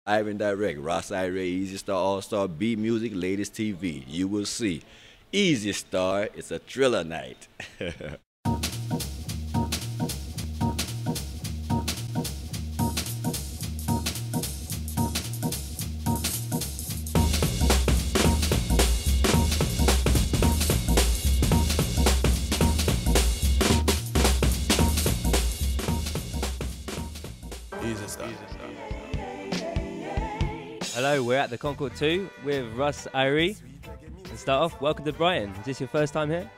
Live and direct, Ross Ira, Easy Star, All-Star, Bmusic, latest TV. You will see. Easy Star, it's a Thrillah night. Easy Star. Hello, we're at the Concord 2 with Russ Irie. To start off, welcome to Brighton. Is this your first time here?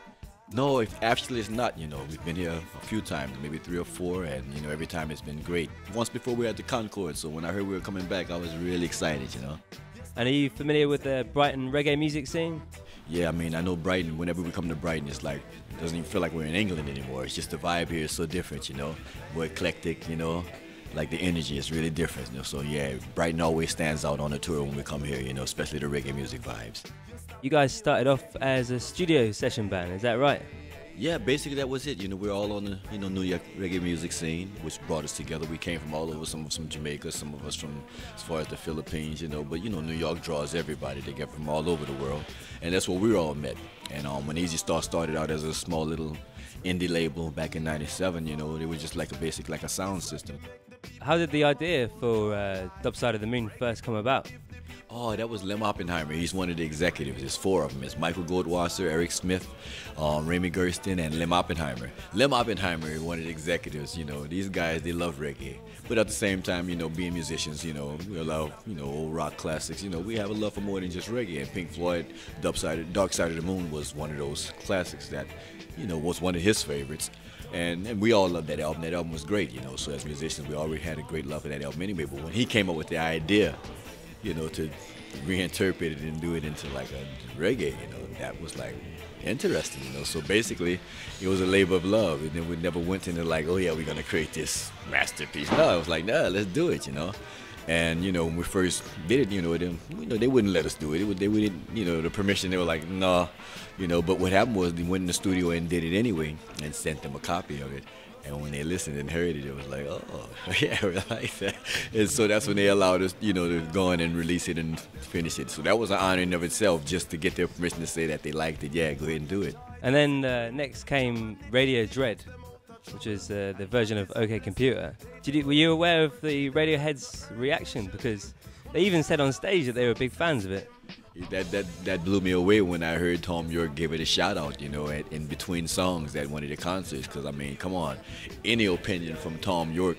No, actually it's not, We've been here a few times, maybe 3 or 4, and, every time it's been great. Once before we were at the Concord, so when I heard we were coming back, I was really excited, And are you familiar with the Brighton reggae music scene? Yeah, I mean, I know Brighton, whenever we come to Brighton, it's like, it doesn't even feel like we're in England anymore. It's just the vibe here is so different, More eclectic, Like the energy is really different, So yeah, Brighton always stands out on the tour when we come here, especially the reggae music vibes. You guys started off as a studio session band, is that right? Yeah, basically that was it. We're all on the New York reggae music scene, which brought us together. We came from all over, some of us from Jamaica, some of us from as far as the Philippines, But New York draws everybody. They get from all over the world, and that's where we all met. And when Easy Star started out as a small little indie label back in '97, it was just like a sound system. How did the idea for Dub Side of the Moon first come about? Oh, that was Lem Oppenheimer. He's one of the executives. There's 4 of them. It's Michael Goldwasser, Eric Smith, Remy Gersten, and Lem Oppenheimer. Lem Oppenheimer is one of the executives. These guys, they love reggae. But at the same time, being musicians, we love, old rock classics. We have a love for more than just reggae. And Pink Floyd, Dark Side of the Moon was one of those classics that, was one of his favorites. And we all loved that album. That album was great, So as musicians, we already had a great love for that album anyway. But when he came up with the idea, to reinterpret it and do it into like a reggae, that was like interesting, So basically, it was a labor of love. And then we never went into like, oh yeah, we're gonna create this masterpiece. No, it was like, nah, let's do it, And when we first did it, they wouldn't let us do it. They wouldn't, the permission. They were like, no, But what happened was they went in the studio and did it anyway, and sent them a copy of it. And when they listened and heard it, it was like, oh, yeah, we like that. And so that's when they allowed us, to go in and release it and finish it. So that was an honor in of itself, just to get their permission to say that they liked it. Yeah, go ahead and do it. And then next came Radiodread, which is the version of OK Computer. Were you aware of the Radiohead's reaction? Because they even said on stage that they were big fans of it. That blew me away when I heard Tom York give it a shout out, in between songs at one of the concerts. Because I mean, come on, any opinion from Tom York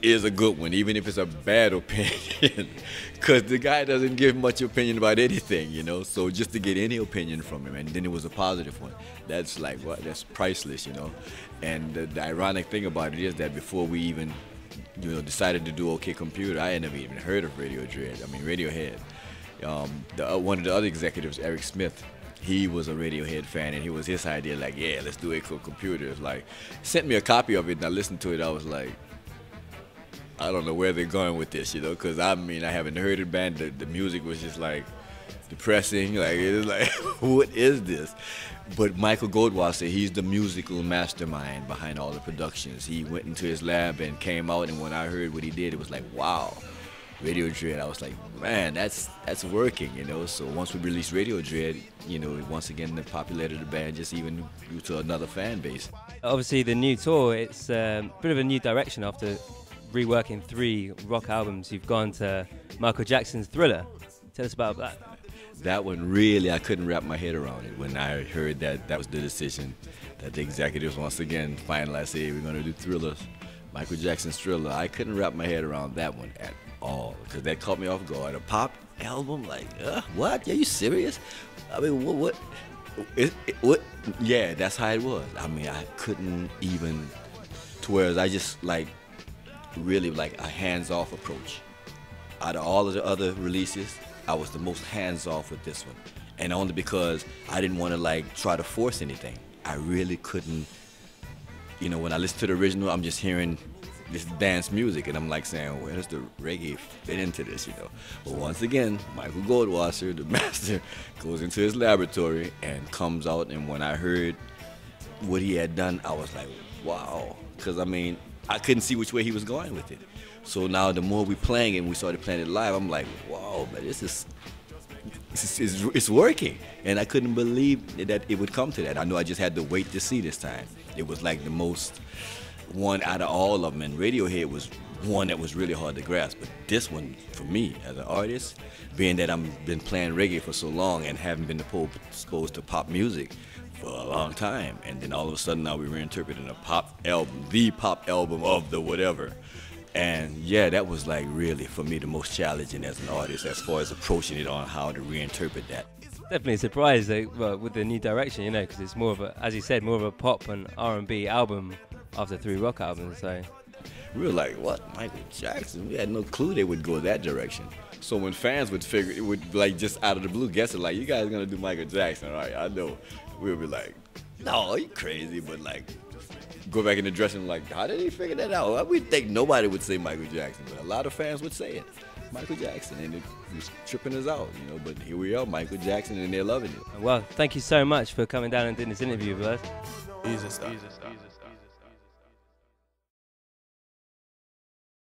is a good one, even if it's a bad opinion. Because the guy doesn't give much opinion about anything, So just to get any opinion from him, and then it was a positive one, that's like what? That's priceless, And the ironic thing about it is that before we even, decided to do OK Computer, I had never even heard of Radiodread. I mean, Radiohead. One of the other executives, Eric Smith, he was a Radiohead fan, and it was his idea, like, yeah, let's do it for computers. Like, sent me a copy of it, and I listened to it. I was like, I don't know where they're going with this, because I mean, I haven't heard it, band. The music was just like depressing. Like, it was like, what is this? But Michael Goldwasser, he's the musical mastermind behind all the productions. He went into his lab and came out, and when I heard what he did, it was like, wow. Radiodread, I was like, man, that's working, So once we released Radiodread, once again the popularity of the band just even grew to another fan base. Obviously, the new tour, it's a bit of a new direction after reworking 3 rock albums. You've gone to Michael Jackson's Thrillah. Tell us about that. That one really, I couldn't wrap my head around it when I heard that was the decision, that the executives once again finalized, hey, we're gonna do Thrillah, Michael Jackson's Thrillah. I couldn't wrap my head around that one at all, because that caught me off guard. A pop album, like, what? Are you serious? I mean, what? Yeah, that's how it was. I mean, I couldn't even, to whereas I just like, really like a hands-off approach. Out of all of the other releases, I was the most hands-off with this one. And only because I didn't want to like try to force anything. I really couldn't, when I listen to the original, I'm just hearing this dance music, and I'm like saying, where does the reggae fit into this, But once again, Michael Goldwasser, the master, goes into his laboratory and comes out, and when I heard what he had done, I was like, wow. Because, I mean, I couldn't see which way he was going with it. So now the more we playing it and we started playing it live, I'm like, wow, man, it's working. And I couldn't believe that it would come to that. I know I just had to wait to see this time. It was like the most one out of all of them, and Radiohead was one that was really hard to grasp. But this one, for me, as an artist, being that I've been playing reggae for so long and haven't been exposed to pop music for a long time, and then all of a sudden now we're reinterpreting a pop album, the pop album of the whatever. And yeah, that was like really, for me, the most challenging as an artist as far as approaching it on how to reinterpret that. Definitely surprised well, with the new direction, you know, because it's more of a, as you said, more of a pop and R&B album after 3 rock albums. So we were like, what, Michael Jackson? We had no clue they would go that direction. So when fans would figure, it would like just out of the blue guess it, like, you guys are gonna do Michael Jackson, all right? I know. We would be like, no, you crazy, but like, go back in the dressing room like, how did he figure that out? We think nobody would say Michael Jackson, but a lot of fans would say it, Michael Jackson, and it was tripping us out, you know. But here we are, Michael Jackson, and they're loving it. Well, thank you so much for coming down and doing this interview with us. Easy stuff.